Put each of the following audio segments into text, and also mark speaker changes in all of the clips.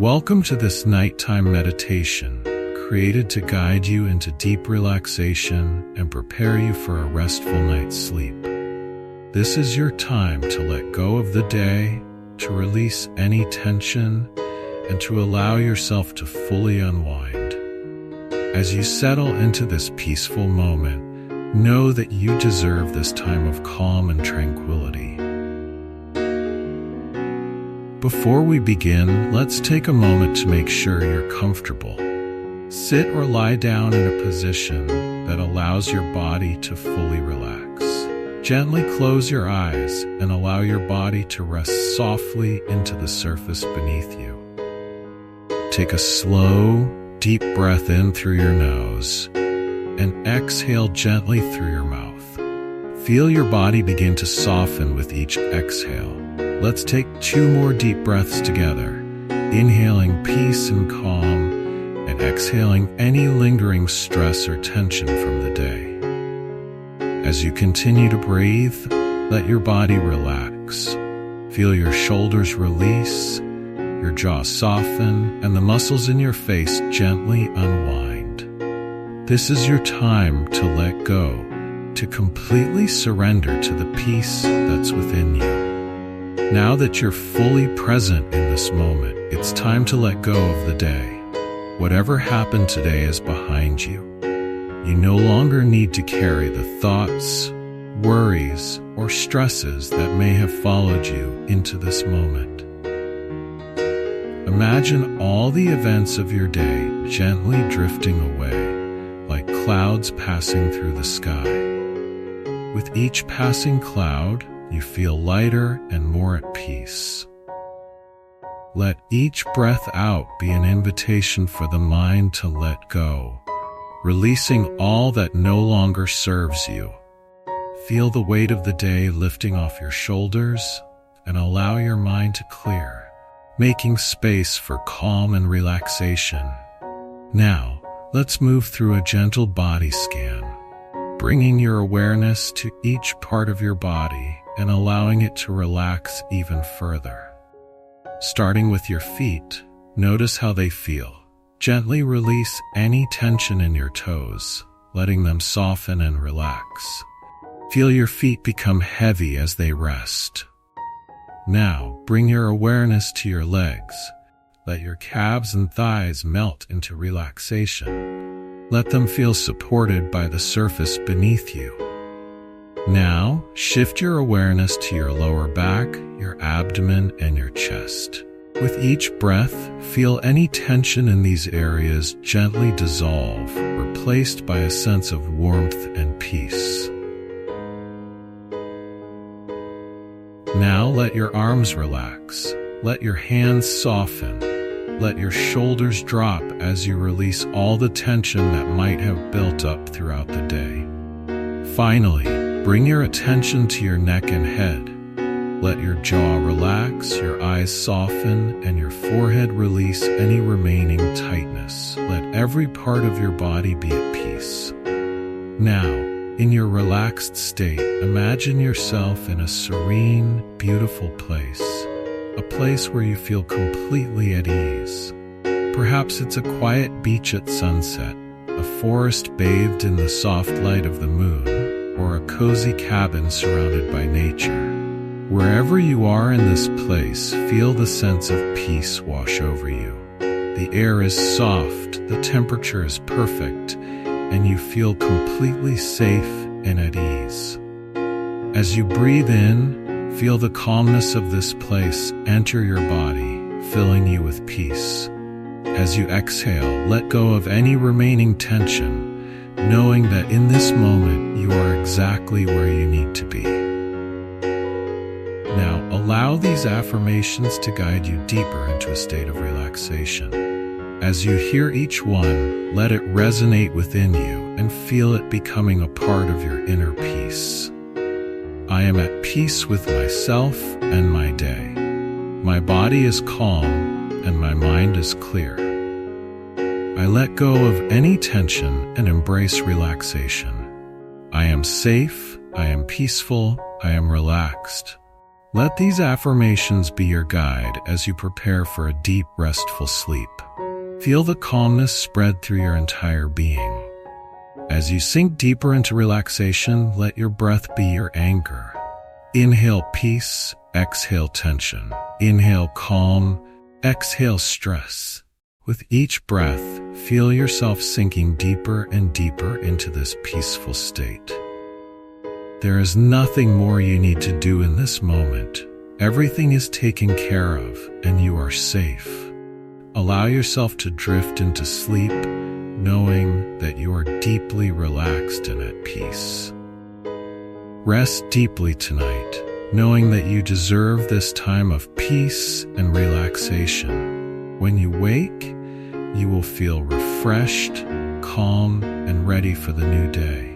Speaker 1: Welcome to this nighttime meditation, created to guide you into deep relaxation and prepare you for a restful night's sleep. This is your time to let go of the day, to release any tension, and to allow yourself to fully unwind. As you settle into this peaceful moment, know that you deserve this time of calm and tranquility. Before we begin, let's take a moment to make sure you're comfortable. Sit or lie down in a position that allows your body to fully relax. Gently close your eyes and allow your body to rest softly into the surface beneath you. Take a slow, deep breath in through your nose and exhale gently through your mouth. Feel your body begin to soften with each exhale. Let's take 2 more deep breaths together, inhaling peace and calm, and exhaling any lingering stress or tension from the day. As you continue to breathe, let your body relax. Feel your shoulders release, your jaw soften, and the muscles in your face gently unwind. This is your time to let go, to completely surrender to the peace that's within you. Now that you're fully present in this moment, it's time to let go of the day. Whatever happened today is behind you. You no longer need to carry the thoughts, worries, or stresses that may have followed you into this moment. Imagine all the events of your day gently drifting away, like clouds passing through the sky. With each passing cloud, you feel lighter and more at peace. Let each breath out be an invitation for the mind to let go, releasing all that no longer serves you. Feel the weight of the day lifting off your shoulders and allow your mind to clear, making space for calm and relaxation. Now, let's move through a gentle body scan, bringing your awareness to each part of your body and allowing it to relax even further. Starting with your feet, notice how they feel. Gently release any tension in your toes, letting them soften and relax. Feel your feet become heavy as they rest. Now, bring your awareness to your legs. Let your calves and thighs melt into relaxation. Let them feel supported by the surface beneath you. Now, shift your awareness to your lower back, your abdomen, and your chest. With each breath, feel any tension in these areas gently dissolve, replaced by a sense of warmth and peace. Now, let your arms relax. Let your hands soften. Let your shoulders drop as you release all the tension that might have built up throughout the day. Finally, bring your attention to your neck and head. Let your jaw relax, your eyes soften, and your forehead release any remaining tightness. Let every part of your body be at peace. Now, in your relaxed state, imagine yourself in a serene, beautiful place. A place where you feel completely at ease. Perhaps it's a quiet beach at sunset, a forest bathed in the soft light of the moon, or a cozy cabin surrounded by nature. Wherever you are in this place, feel the sense of peace wash over you. The air is soft, the temperature is perfect, and you feel completely safe and at ease. As you breathe in, feel the calmness of this place enter your body, filling you with peace. As you exhale, let go of any remaining tension, knowing that in this moment you are exactly where you need to be. Now, allow these affirmations to guide you deeper into a state of relaxation. As you hear each one, let it resonate within you and feel it becoming a part of your inner peace. I am at peace with myself and my day. My body is calm and my mind is clear. I let go of any tension and embrace relaxation. I am safe, I am peaceful, I am relaxed. Let these affirmations be your guide as you prepare for a deep, restful sleep. Feel the calmness spread through your entire being. As you sink deeper into relaxation, let your breath be your anchor. Inhale peace, exhale tension. Inhale calm, exhale stress. With each breath, feel yourself sinking deeper and deeper into this peaceful state. There is nothing more you need to do in this moment. Everything is taken care of, and you are safe. Allow yourself to drift into sleep, knowing that you are deeply relaxed and at peace. Rest deeply tonight, knowing that you deserve this time of peace and relaxation. When you wake, you will feel refreshed, calm, and ready for the new day.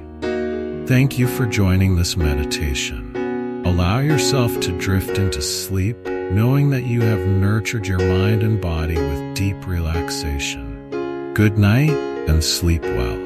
Speaker 1: Thank you for joining this meditation. Allow yourself to drift into sleep, knowing that you have nurtured your mind and body with deep relaxation. Good night and sleep well.